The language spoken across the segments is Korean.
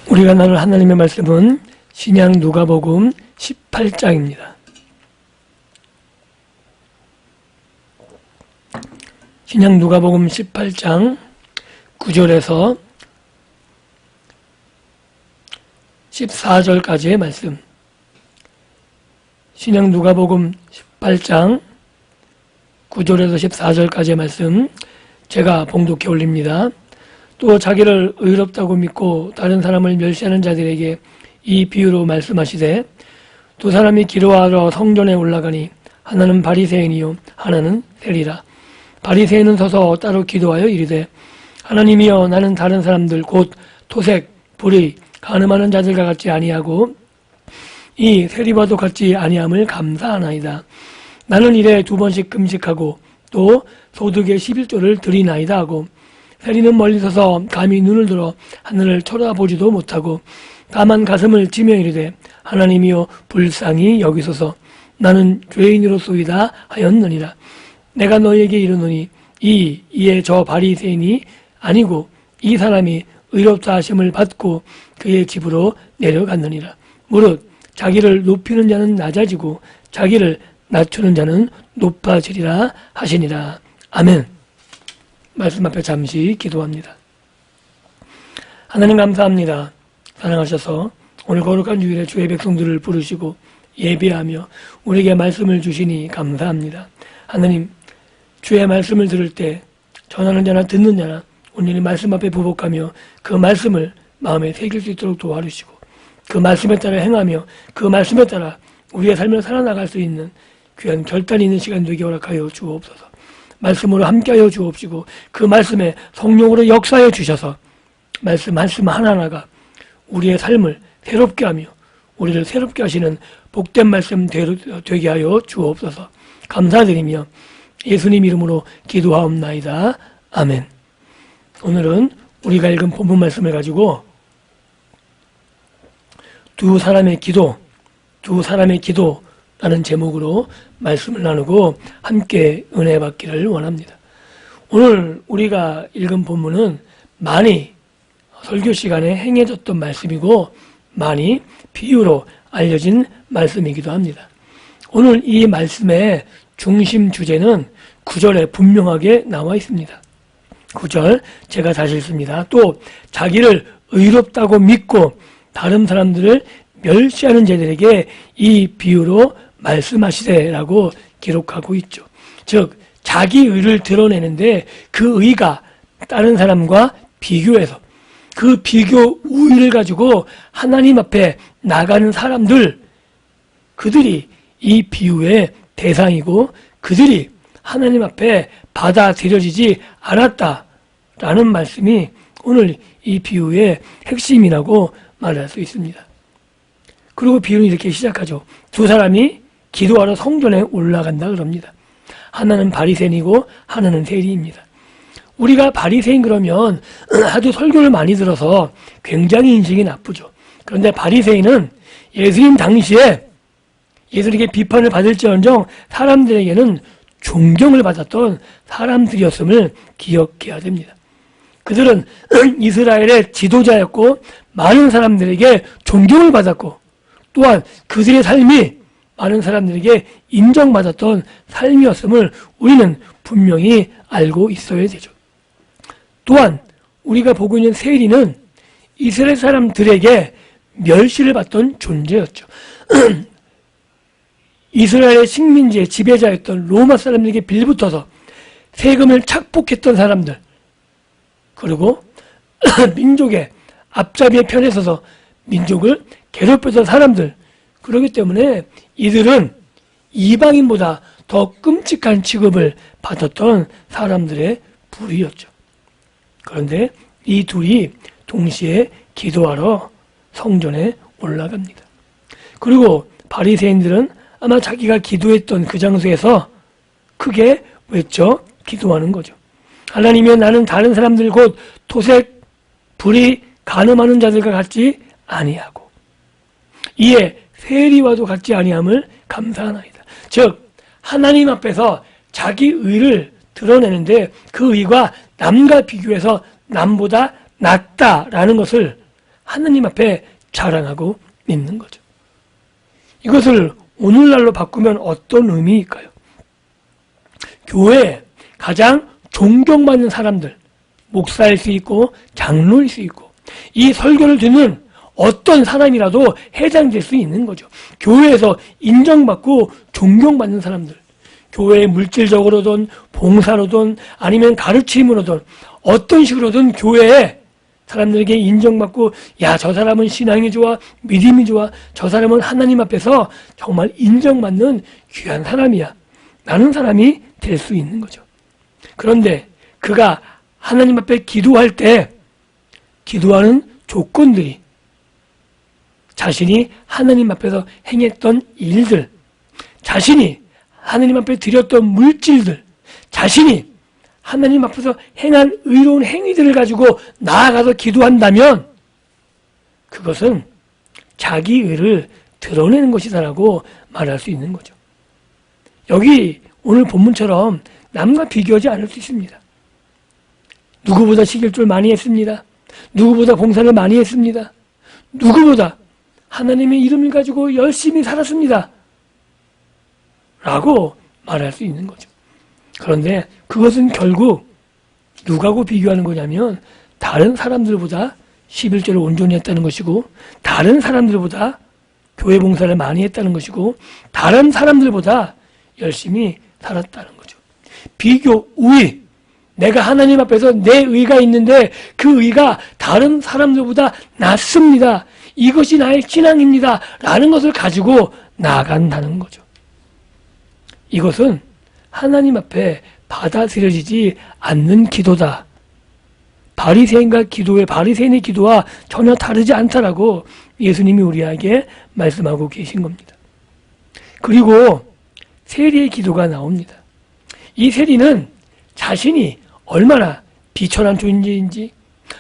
우리가 나눌 하나님의 말씀은 신약 누가복음 18장입니다. 신약 누가복음 18장 9절에서 14절까지의 말씀. 신약 누가복음 18장 9절에서 14절까지의 말씀 제가 봉독해 올립니다. 또 자기를 의롭다고 믿고 다른 사람을 멸시하는 자들에게 이 비유로 말씀하시되, 두 사람이 기도하러 성전에 올라가니 하나는 바리새인이요 하나는 세리라. 바리새인은 서서 따로 기도하여 이르되, 하나님이여, 나는 다른 사람들 곧 토색, 불의, 간음하는 자들과 같지 아니하고 이 세리와도 같지 아니함을 감사하나이다. 나는 일에 2번씩 금식하고 또 소득의 11조를 드리나이다 하고, 세리는 멀리 서서 감히 눈을 들어 하늘을 쳐다보지도 못하고 다만 가슴을 치며 이르되, 하나님이여, 불쌍히 여기소서. 나는 죄인으로소이다 하였느니라. 내가 너희에게 이르노니 이에 저 바리새인이 아니고 이 사람이 의롭다 하심을 받고 그의 집으로 내려갔느니라. 무릇 자기를 높이는 자는 낮아지고 자기를 낮추는 자는 높아지리라 하시니라. 아멘. 말씀 앞에 잠시 기도합니다. 하나님 감사합니다. 사랑하셔서 오늘 거룩한 주일에 주의 백성들을 부르시고 예배하며 우리에게 말씀을 주시니 감사합니다. 하나님, 주의 말씀을 들을 때 전하는 자나 듣는 자나 오늘 말씀 앞에 부복하며 그 말씀을 마음에 새길 수 있도록 도와주시고, 그 말씀에 따라 행하며 그 말씀에 따라 우리의 삶을 살아나갈 수 있는 귀한 결단이 있는 시간 되게 허락하여 주옵소서. 말씀으로 함께하여 주옵시고 그 말씀에 성령으로 역사해 주셔서 말씀 하나하나가 우리의 삶을 새롭게 하며 우리를 새롭게 하시는 복된 말씀 되게 하여 주옵소서. 감사드리며 예수님 이름으로 기도하옵나이다. 아멘. 오늘은 우리가 읽은 본문 말씀을 가지고 두 사람의 기도라는 제목으로 말씀을 나누고 함께 은혜 받기를 원합니다. 오늘 우리가 읽은 본문은 많이 설교 시간에 행해졌던 말씀이고 많이 비유로 알려진 말씀이기도 합니다. 오늘 이 말씀의 중심 주제는 9절에 분명하게 나와 있습니다. 9절 제가 다시 읽습니다. 또 자기를 의롭다고 믿고 다른 사람들을 멸시하는 자들에게 이 비유로 말씀하시되라고 기록하고 있죠. 즉 자기 의를 드러내는데 그 의가 다른 사람과 비교해서 그 비교 우위를 가지고 하나님 앞에 나가는 사람들, 그들이 이 비유의 대상이고 그들이 하나님 앞에 받아들여지지 않았다라는 말씀이 오늘 이 비유의 핵심이라고 말할 수 있습니다. 그리고 비유는 이렇게 시작하죠. 두 사람이 기도하러 성전에 올라간다 그럽니다. 하나는 바리새인이고 하나는 세리입니다. 우리가 바리새인 그러면 아주 설교를 많이 들어서 굉장히 인식이 나쁘죠. 그런데 바리새인은 예수님 당시에 예수님께 비판을 받을지언정 사람들에게는 존경을 받았던 사람들이었음을 기억해야 됩니다. 그들은 이스라엘의 지도자였고 많은 사람들에게 존경을 받았고 또한 그들의 삶이 많은 사람들에게 인정받았던 삶이었음을 우리는 분명히 알고 있어야 되죠. 또한 우리가 보고 있는 세리는 이스라엘 사람들에게 멸시를 받던 존재였죠. 이스라엘의 식민지의 지배자였던 로마 사람들에게 빌붙어서 세금을 착복했던 사람들, 그리고 민족의 앞잡이의 편에 서서 민족을 괴롭혔던 사람들, 그렇기 때문에 이들은 이방인보다 더 끔찍한 취급을 받았던 사람들의 부류였죠. 그런데 이 둘이 동시에 기도하러 성전에 올라갑니다. 그리고 바리새인들은 아마 자기가 기도했던 그 장소에서 크게 외쳐 기도하는 거죠. 하나님이여, 나는 다른 사람들 곧 토색, 불의, 간음하는 자들과 같지 아니하고 이에 세리와도 같지 아니함을 감사하나이다. 즉 하나님 앞에서 자기 의를 드러내는데 그 의가 남과 비교해서 남보다 낫다라는 것을 하나님 앞에 자랑하고 있는 거죠. 이것을 오늘날로 바꾸면 어떤 의미일까요? 교회에 가장 존경받는 사람들, 목사일 수 있고 장로일 수 있고 이 설교를 듣는 어떤 사람이라도 해당될 수 있는 거죠. 교회에서 인정받고 존경받는 사람들, 교회의 물질적으로든 봉사로든 아니면 가르침으로든 어떤 식으로든 교회에 사람들에게 인정받고 야, 저 사람은 신앙이 좋아, 믿음이 좋아, 저 사람은 하나님 앞에서 정말 인정받는 귀한 사람이야 라는 사람이 될 수 있는 거죠. 그런데 그가 하나님 앞에 기도할 때 기도하는 조건들이 자신이 하나님 앞에서 행했던 일들, 자신이 하나님 앞에 드렸던 물질들, 자신이 하나님 앞에서 행한 의로운 행위들을 가지고 나아가서 기도한다면 그것은 자기 의를 드러내는 것이다라고 말할 수 있는 거죠. 여기 오늘 본문처럼 남과 비교하지 않을 수 있습니다. 누구보다 식일줄 많이 했습니다. 누구보다 봉사를 많이 했습니다. 누구보다 하나님의 이름을 가지고 열심히 살았습니다. 라고 말할 수 있는 거죠. 그런데 그것은 결국 누구하고 비교하는 거냐면 다른 사람들보다 11조를 온전히 했다는 것이고 다른 사람들보다 교회 봉사를 많이 했다는 것이고 다른 사람들보다 열심히 살았다는 거죠. 비교, 우위. 내가 하나님 앞에서 내 의가 있는데 그 의가 다른 사람들보다 낫습니다. 이것이 나의 신앙입니다. 라는 것을 가지고 나아간다는 거죠. 이것은 하나님 앞에 받아들여지지 않는 기도다. 바리새인의 기도와 전혀 다르지 않다라고 예수님이 우리에게 말씀하고 계신 겁니다. 그리고 세리의 기도가 나옵니다. 이 세리는 자신이 얼마나 비천한 존재인지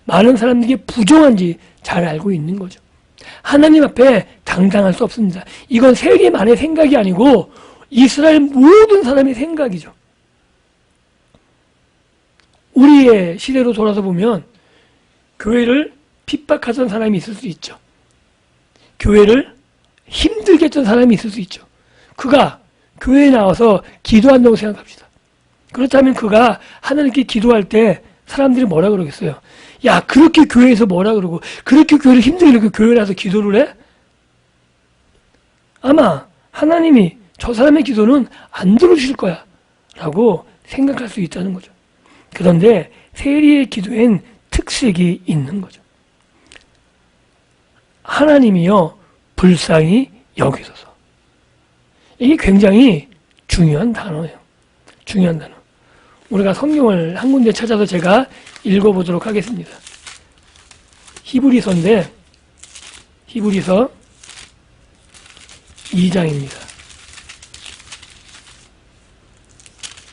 많은 사람들에게 부정한지 잘 알고 있는 거죠. 하나님 앞에 당당할 수 없습니다. 이건 세리만의 생각이 아니고 이스라엘 모든 사람의 생각이죠. 우리의 시대로 돌아서 보면 교회를 핍박하던 사람이 있을 수 있죠. 교회를 힘들게 했던 사람이 있을 수 있죠. 그가 교회에 나와서 기도한다고 생각합시다. 그렇다면 그가 하나님께 기도할 때 사람들이 뭐라 그러겠어요? 야, 그렇게 교회에서 뭐라 그러고 그렇게 교회를 힘들게 이렇게 교회에 나와서 기도를 해? 아마 하나님이 저 사람의 기도는 안 들어주실 거야 라고 생각할 수 있다는 거죠. 그런데 세리의 기도엔 특색이 있는 거죠. 하나님이여 불쌍히 여기소서. 이게 굉장히 중요한 단어예요. 중요한 단어. 우리가 성경을 한 군데 찾아서 제가 읽어보도록 하겠습니다. 히브리서인데 히브리서 2장입니다.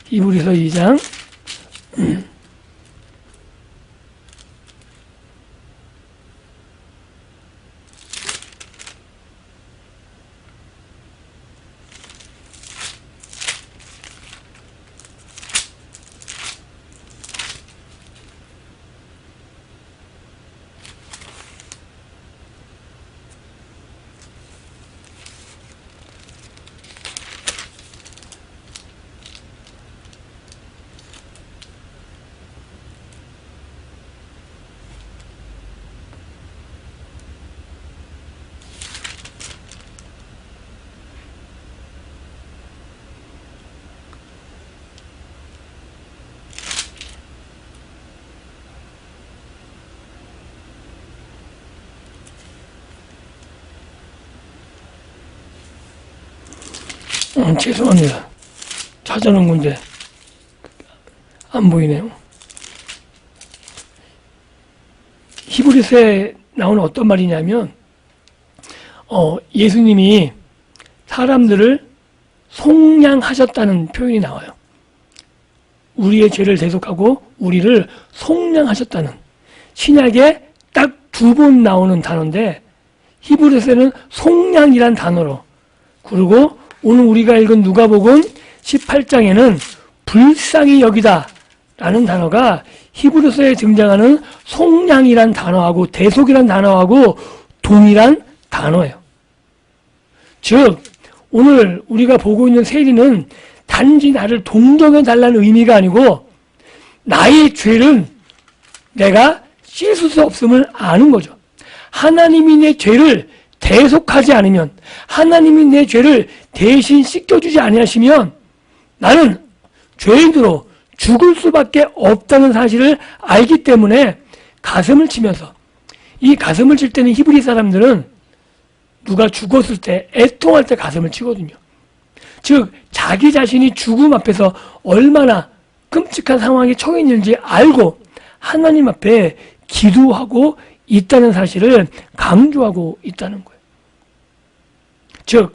히브리서 2장 2장 죄송합니다. 찾아놓은 건데 안 보이네요. 히브리서에 나오는 어떤 말이냐면 예수님이 사람들을 속량하셨다는 표현이 나와요. 우리의 죄를 대속하고 우리를 속량하셨다는 신약에 딱 2번 나오는 단어인데 히브리서에는 속량이란 단어로 그리고 오늘 우리가 읽은 누가복음 18장에는 불쌍히 여기다 라는 단어가 히브리서에 등장하는 속량이란 단어하고 대속이란 단어하고 동일한 단어예요. 즉 오늘 우리가 보고 있는 세리는 단지 나를 동정해 달라는 의미가 아니고 나의 죄는 내가 씻을 수 없음을 아는 거죠. 하나님이 내 죄를 대속하지 않으면, 하나님이 내 죄를 대신 씻겨주지 아니하시면 나는 죄인으로 죽을 수밖에 없다는 사실을 알기 때문에 가슴을 치면서, 이 가슴을 칠 때는 히브리 사람들은 누가 죽었을 때 애통할 때 가슴을 치거든요. 즉 자기 자신이 죽음 앞에서 얼마나 끔찍한 상황에 처해 있는지 알고 하나님 앞에 기도하고 있다는 사실을 강조하고 있다는 거예요. 즉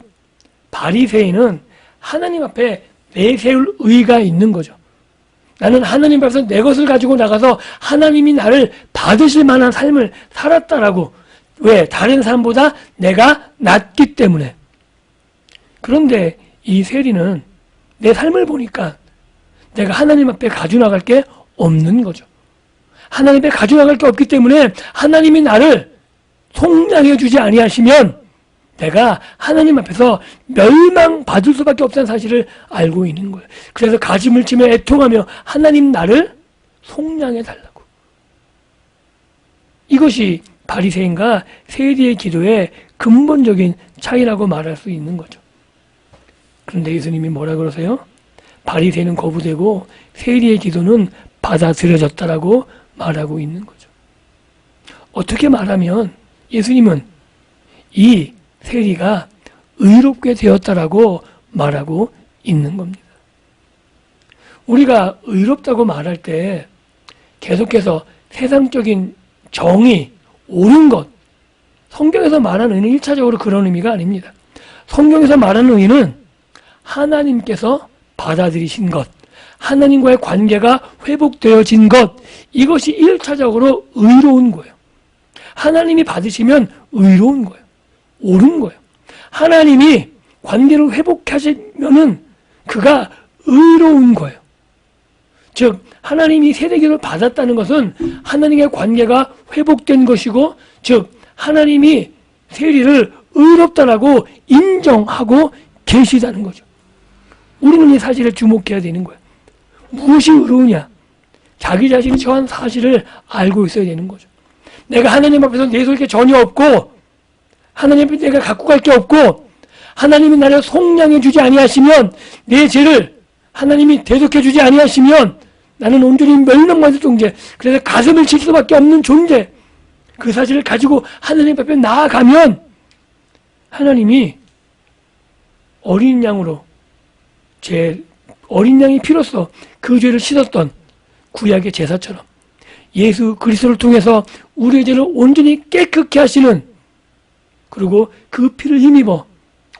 바리새인은 하나님 앞에 내세울 의가 있는 거죠. 나는 하나님 앞에서 내 것을 가지고 나가서 하나님이 나를 받으실 만한 삶을 살았다라고. 왜? 다른 사람보다 내가 낫기 때문에. 그런데 이 세리는 내 삶을 보니까 내가 하나님 앞에 가지고 나갈 게 없는 거죠. 하나님 앞에 가지고 나갈 게 없기 때문에 하나님이 나를 속량해 주지 아니하시면 내가 하나님 앞에서 멸망받을 수밖에 없다는 사실을 알고 있는 거예요. 그래서 가슴을 치며 애통하며 하나님 나를 속량해 달라고. 이것이 바리새인과 세리의 기도의 근본적인 차이라고 말할 수 있는 거죠. 그런데 예수님이 뭐라 그러세요? 바리새인은 거부되고 세리의 기도는 받아들여졌다라고 말하고 있는 거죠. 어떻게 말하면 예수님은 이 세리가 의롭게 되었다라고 말하고 있는 겁니다. 우리가 의롭다고 말할 때 계속해서 세상적인 정의, 옳은 것, 성경에서 말하는 의는 1차적으로 그런 의미가 아닙니다. 성경에서 말하는 의는 하나님께서 받아들이신 것, 하나님과의 관계가 회복되어진 것, 이것이 1차적으로 의로운 거예요. 하나님이 받으시면 의로운 거예요. 옳은 거예요. 하나님이 관계를 회복하시면은 그가 의로운 거예요. 즉 하나님이 세대기를 받았다는 것은 하나님의 관계가 회복된 것이고, 즉 하나님이 세리를 의롭다라고 인정하고 계시다는 거죠. 우리는 이 사실에 주목해야 되는 거예요. 무엇이 의로우냐? 자기 자신이 처한 사실을 알고 있어야 되는 거죠. 내가 하나님 앞에서 내세울 게 전혀 없고, 하나님 앞에 내가 갖고 갈 게 없고, 하나님이 나를 속량해 주지 아니하시면, 내 죄를 하나님이 대속해 주지 아니하시면 나는 온전히 멸망받을 존재, 그래서 가슴을 칠 수밖에 없는 존재, 그 사실을 가지고 하나님 앞에 나아가면 하나님이 어린 양으로, 어린 양이 피로써 그 죄를 씻었던 구약의 제사처럼 예수 그리스도를 통해서 우리의 죄를 온전히 깨끗게 하시는, 그리고 그 피를 힘입어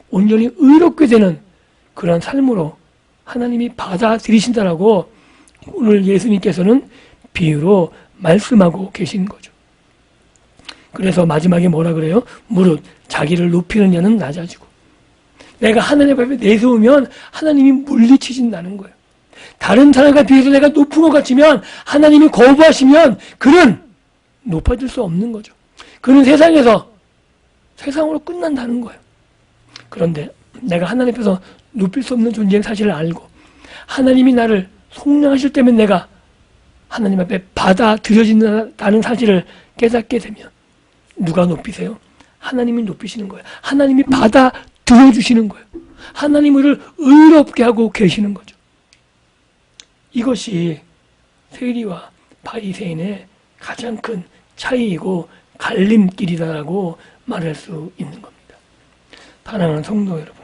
온전히 의롭게 되는 그런 삶으로 하나님이 받아들이신다라고 오늘 예수님께서는 비유로 말씀하고 계신 거죠. 그래서 마지막에 뭐라 그래요? 무릇 자기를 높이는 자는 낮아지고, 내가 하나님 앞에 내세우면 하나님이 물리치신다는 거예요. 다른 사람과 비해서 내가 높은 것 같으면 하나님이 거부하시면 그는 높아질 수 없는 거죠. 그는 세상으로 끝난다는 거예요. 그런데 내가 하나님 앞에서 높일 수 없는 존재의 사실을 알고 하나님이 나를 속량하실 때면 내가 하나님 앞에 받아들여진다는 사실을 깨닫게 되면 누가 높이세요? 하나님이 높이시는 거예요. 하나님이 받아들여주시는 거예요. 하나님을 의롭게 하고 계시는 거죠. 이것이 세리와 바리새인의 가장 큰 차이이고 갈림길이다라고 말할 수 있는 겁니다. 사랑하는 성도 여러분,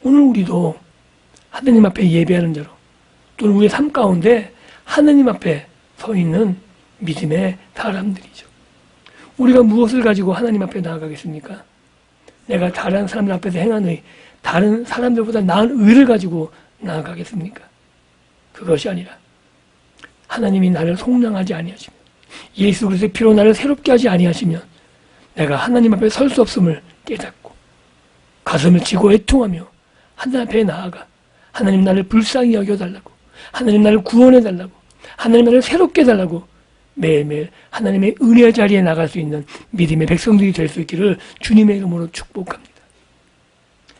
오늘 우리도 하나님 앞에 예배하는 자로, 또는 우리의 삶 가운데 하나님 앞에 서 있는 믿음의 사람들이죠. 우리가 무엇을 가지고 하나님 앞에 나아가겠습니까? 내가 다른 사람들 앞에서 행한 의, 다른 사람들보다 나은 의를 가지고 나아가겠습니까? 그것이 아니라 하나님이 나를 속량하지 아니하시면, 예수 그리스도의 피로 나를 새롭게 하지 아니하시면 내가 하나님 앞에 설 수 없음을 깨닫고 가슴을 치고 애통하며 하나님 앞에 나아가 하나님 나를 불쌍히 여겨달라고, 하나님 나를 구원해달라고, 하나님 나를 새롭게 해달라고 매일매일 하나님의 은혜 자리에 나갈 수 있는 믿음의 백성들이 될 수 있기를 주님의 이름으로 축복합니다.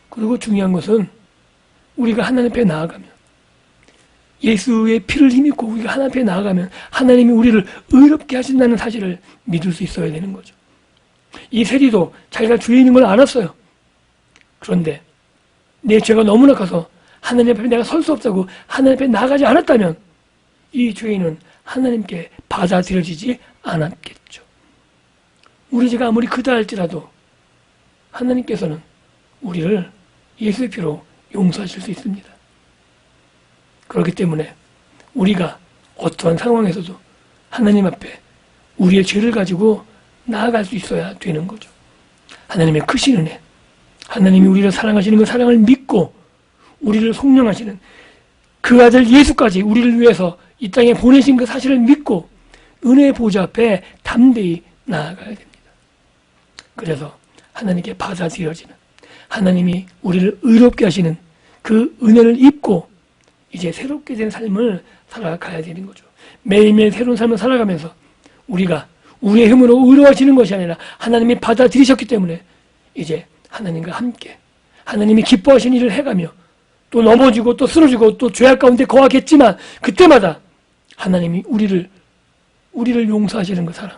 그리고 중요한 것은 우리가 하나님 앞에 나아가면, 예수의 피를 힘입고 우리가 하나님 앞에 나아가면 하나님이 우리를 의롭게 하신다는 사실을 믿을 수 있어야 되는 거죠. 이 세리도 자기가 죄인인 걸 알았어요. 그런데 내 죄가 너무나 커서 하나님 앞에 내가 설 수 없다고 하나님 앞에 나가지 않았다면 이 죄인은 하나님께 받아들여지지 않았겠죠. 우리 죄가 아무리 크다 할지라도 하나님께서는 우리를 예수의 피로 용서하실 수 있습니다. 그렇기 때문에 우리가 어떠한 상황에서도 하나님 앞에 우리의 죄를 가지고 나아갈 수 있어야 되는 거죠. 하나님의 크신 은혜, 하나님이 우리를 사랑하시는 그 사랑을 믿고 우리를 속량하시는 그 아들 예수까지 우리를 위해서 이 땅에 보내신 그 사실을 믿고 은혜의 보좌 앞에 담대히 나아가야 됩니다. 그래서 하나님께 받아들여지는, 하나님이 우리를 의롭게 하시는 그 은혜를 입고 이제 새롭게 된 삶을 살아가야 되는 거죠. 매일매일 새로운 삶을 살아가면서 우리가 우리의 힘으로 의로워지는 것이 아니라 하나님이 받아들이셨기 때문에 이제 하나님과 함께 하나님이 기뻐하시는 일을 해가며 또 넘어지고 또 쓰러지고 또 죄악 가운데 거하겠지만 그때마다 하나님이 우리를 용서하시는 그 사랑,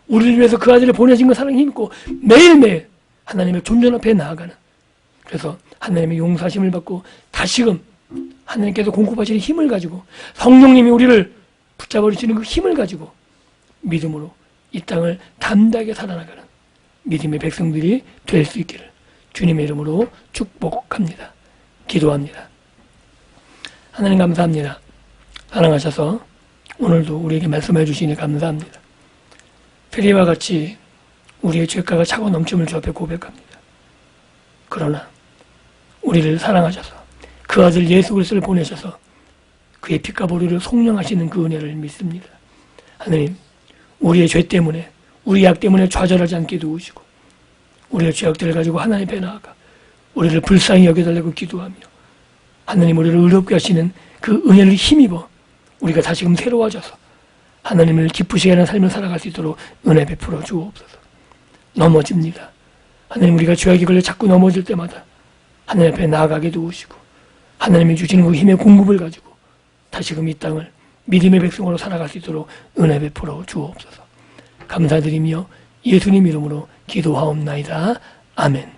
우리를 위해서 그 아들을 보내신 그 사랑이 있고 매일매일 하나님의 존전 앞에 나아가는, 그래서 하나님의 용서하심을 받고 다시금 하나님께서 공급하시는 힘을 가지고 성령님이 우리를 붙잡아주시는 그 힘을 가지고 믿음으로 이 땅을 담대하게 살아나가는 믿음의 백성들이 될 수 있기를 주님의 이름으로 축복합니다. 기도합니다. 하나님 감사합니다. 사랑하셔서 오늘도 우리에게 말씀해 주시니 감사합니다. 페리와 같이 우리의 죄가가 차고 넘침을 주 앞에 고백합니다. 그러나 우리를 사랑하셔서 그 아들 예수 그리스도를 보내셔서 그의 피값 우리를 속량하시는 그 은혜를 믿습니다. 하나님, 우리의 죄 때문에, 우리 약 때문에 좌절하지 않게 도우시고 우리의 죄악들을 가지고 하나님 앞에 나아가 우리를 불쌍히 여겨달라고 기도하며 하나님 우리를 의롭게 하시는 그 은혜를 힘입어 우리가 다시금 새로워져서 하나님을 기쁘시게 하는 삶을 살아갈 수 있도록 은혜 베풀어 주옵소서. 넘어집니다. 하나님, 우리가 죄악에 걸려 자꾸 넘어질 때마다 하나님 앞에 나아가게 도우시고 하나님이 주시는 그 힘의 공급을 가지고 다시금 이 땅을 믿음의 백성으로 살아갈 수 있도록 은혜 베풀어 주옵소서. 감사드리며 예수님 이름으로 기도하옵나이다. 아멘.